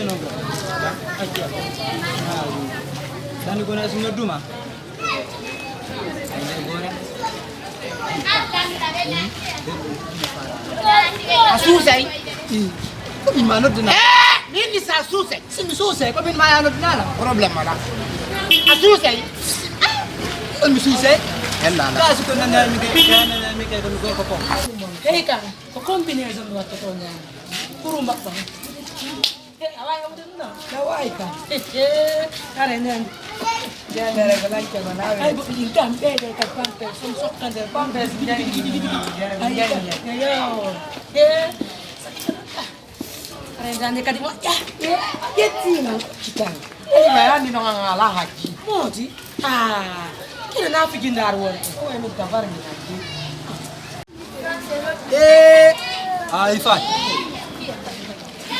no bro. Dan ko na sunod duma. Asusay. Ko bin manod na. Nini sa asusay? Simisuse ko bin mayanod na lang. Problema lang. Asusay. Kon misuse. Hella na. Kaso ko na namin kay ko po. Hey ka, combination mo to niya. Puro makpa. Eh, away mo din na. Kawai ka. Kare nan. Diyan na ko lang ka Ay, manawi. bukin ka, ka pamper, sumsok ka der pamper. Ay, ayo. Eh. Kare nan ka di mo. Yeti na. Kita. Ay, ba yan, di nangangalahat. Moji. Ah. Kina na fi gindar won. O ay mugtabar ni. Ai fa.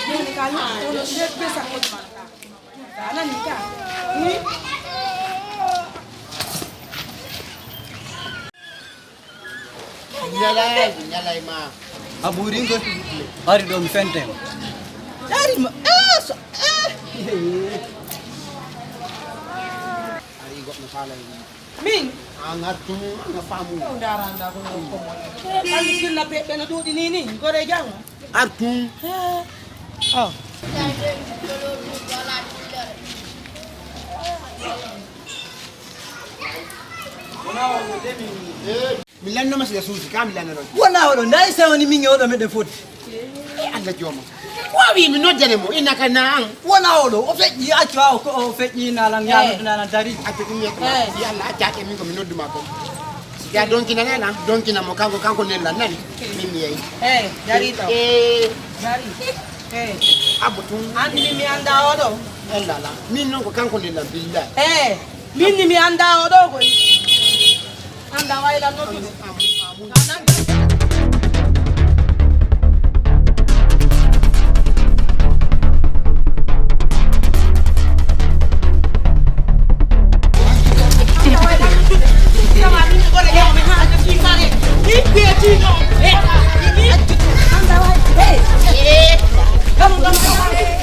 Ni ka na, uno net besa ko marka. Kana ni ka. Nyalay ma. Aburing ko. Ari do mi fente. Dari ma. Ari go na pala. Min, Angat tu ang famu. ang daranda ko ng komo. Eh, alisin na pepe na do dinini. Ko re jang. Artu. Oh. Milan naman sila susi ka, milan na ron. Wana wala ndai sawa ni mingi odo mede food. Alla joma. Wawi mi nojjane mo ina ka naang. Wana odo o feji achwa o feji na lang ya na lang dari. Ate kunye ko. Yalla acha mi ko mi noduma ko. Ya donki na nena, donki na mo kanko nella nani. Mimi yai. Dari to. Dari. Abutun. Andi ni mi anda odo. Ella la. Min non ko kanko nella billah. Min ni mi anda odo ko. Anda wai la no. Come on.